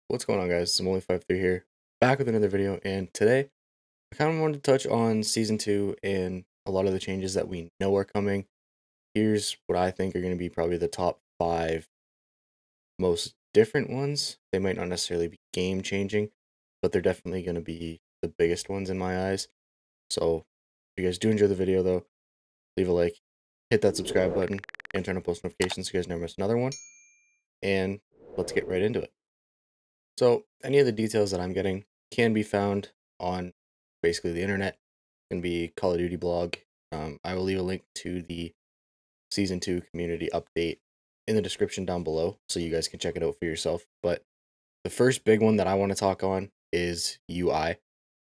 What's going on, guys? It's Only53 here, back with another video, and today I kind of wanted to touch on Season 2 and a lot of the changes that we know are coming. Here's what I think are going to be probably the top 5 most different ones. They might not necessarily be game-changing, but they're definitely going to be the biggest ones in my eyes. So, if you guys do enjoy the video, though, leave a like, hit that subscribe button, and turn on post notifications so you guys never miss another one, and let's get right into it. So, any of the details that I'm getting can be found on basically the internet. It can be Call of Duty blog. I will leave a link to the Season 2 community update in the description down below so you guys can check it out for yourself. But the first big one that I want to talk on is UI.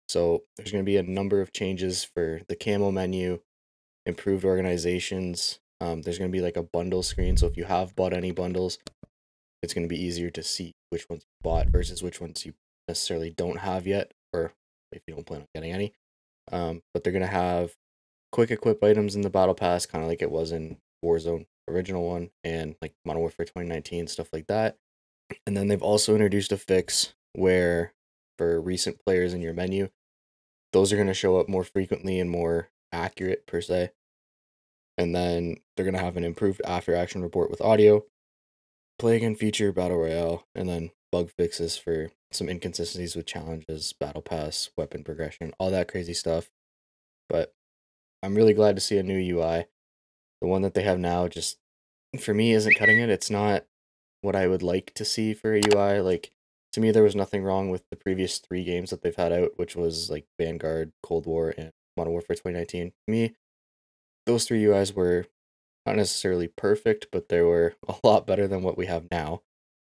So, there's going to be a number of changes for the camo menu, improved organizations. There's going to be like a bundle screen. So, if you have bought any bundles, it's going to be easier to see which ones you bought versus which ones you necessarily don't have yet, or if you don't plan on getting any. But they're going to have quick equip items in the battle pass, kind of like it was in Warzone original one, and like Modern Warfare 2019, stuff like that. And then they've also introduced a fix where for recent players in your menu, those are going to show up more frequently and more accurate per se. And then they're going to have an improved after action report with audio, play again feature, battle royale, and then bug fixes for some inconsistencies with challenges, battle pass, weapon progression, all that crazy stuff. But I'm really glad to see a new UI. The one that they have now just for me isn't cutting it. It's not what I would like to see for a UI. Like, to me, there was nothing wrong with the previous 3 games that they've had out, which was like Vanguard, Cold War, and Modern Warfare 2019. To me, those 3 UIs were not necessarily perfect, but they were a lot better than what we have now.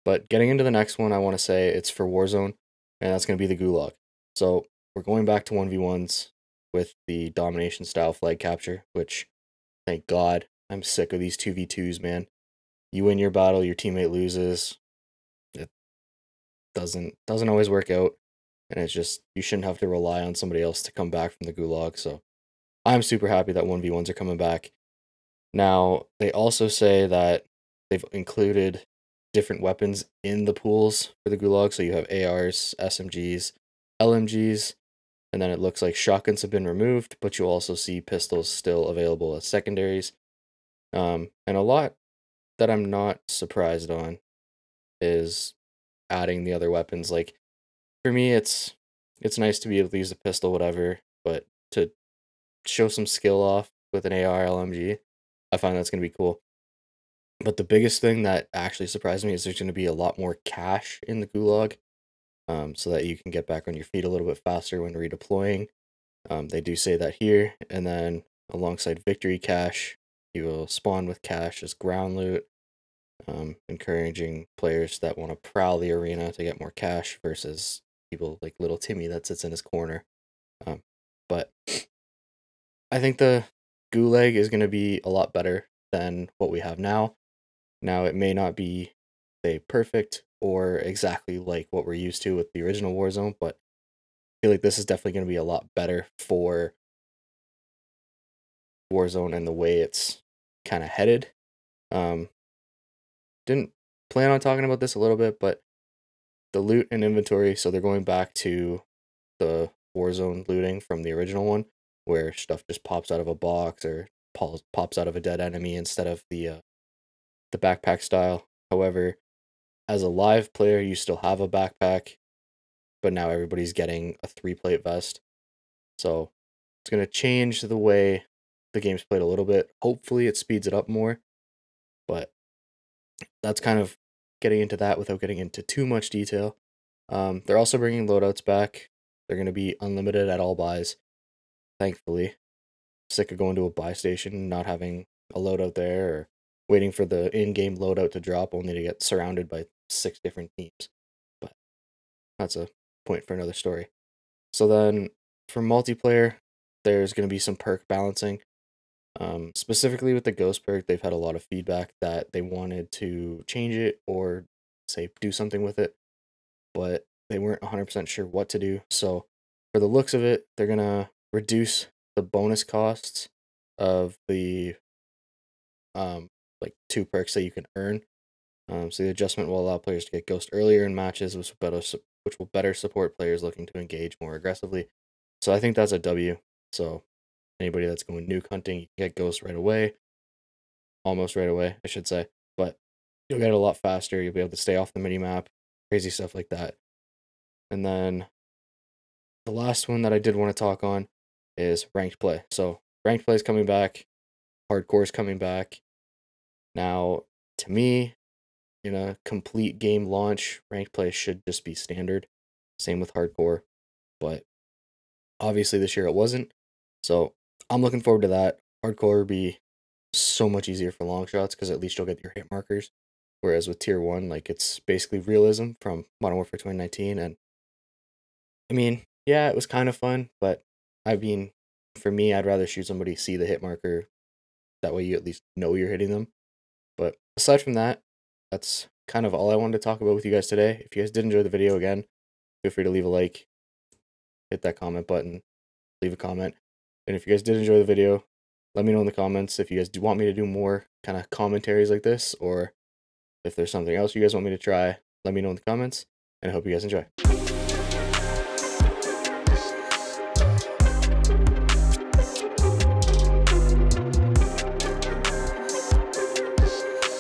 But getting into the next one, I want to say it's for Warzone, and that's going to be the Gulag. So we're going back to 1v1s with the domination style flag capture, which, thank God, I'm sick of these 2v2s, man. You win your battle, your teammate loses. It doesn't always work out, and it's just, you shouldn't have to rely on somebody else to come back from the Gulag. So I'm super happy that 1v1s are coming back. Now, they also say that they've included different weapons in the pools for the Gulag. So you have ARs, SMGs, LMGs, and then it looks like shotguns have been removed, but you'll also see pistols still available as secondaries. And a lot that I'm not surprised on is adding the other weapons. Like, for me, it's nice to be able to use a pistol, whatever, but to show some skill off with an AR LMG, I find that's gonna be cool. But the biggest thing that actually surprised me is there's going to be a lot more cash in the Gulag, so that you can get back on your feet a little bit faster when redeploying. They do say that here, and then alongside victory cash, you will spawn with cash as ground loot, encouraging players that want to prowl the arena to get more cash versus people like little Timmy that sits in his corner. But I think the Gulag is going to be a lot better than what we have now. Now, it may not be, say, perfect or exactly like what we're used to with the original Warzone, but I feel like this is definitely going to be a lot better for Warzone and the way it's kind of headed. Um, didn't plan on talking about this a little bit, but the loot and inventory, so they're going back to the Warzone looting from the original one, where stuff just pops out of a box or pops out of a dead enemy instead of the backpack style. However, as a live player, you still have a backpack, but now everybody's getting a 3-plate vest. So it's going to change the way the game's played a little bit. Hopefully it speeds it up more, but that's kind of getting into that without getting into too much detail. They're also bringing loadouts back. They're going to be unlimited at all buys, thankfully. Sick of going to a buy station and not having a loadout there, or waiting for the in-game loadout to drop only to get surrounded by 6 different teams. But that's a point for another story. So then for multiplayer, there's going to be some perk balancing. Specifically with the ghost perk, they've had a lot of feedback that they wanted to change it or say do something with it, but they weren't 100% sure what to do. So for the looks of it, they're going to reduce the bonus costs of the like 2 perks that you can earn. So the adjustment will allow players to get ghost earlier in matches, which will better support players looking to engage more aggressively. So I think that's a W. So anybody that's going nuke hunting, you can get ghost right away, almost right away, I should say. But you'll get it a lot faster. You'll be able to stay off the mini map, crazy stuff like that. And then the last one that I did want to talk on is ranked play. So ranked play is coming back, hardcore is coming back. Now, to me, in a complete game launch, ranked play should just be standard. Same with hardcore, but obviously this year it wasn't. So I'm looking forward to that. Hardcore will be so much easier for long shots because at least you'll get your hit markers. Whereas with tier 1, like it's basically realism from Modern Warfare 2019. And I mean, yeah, it was kind of fun, but I mean, for me, I'd rather shoot somebody, see the hit marker. That way you at least know you're hitting them. But aside from that, that's kind of all I wanted to talk about with you guys today. If you guys did enjoy the video, again, feel free to leave a like, hit that comment button, leave a comment. And if you guys did enjoy the video, let me know in the comments if you guys do want me to do more kind of commentaries like this, or if there's something else you guys want me to try, let me know in the comments, and I hope you guys enjoy.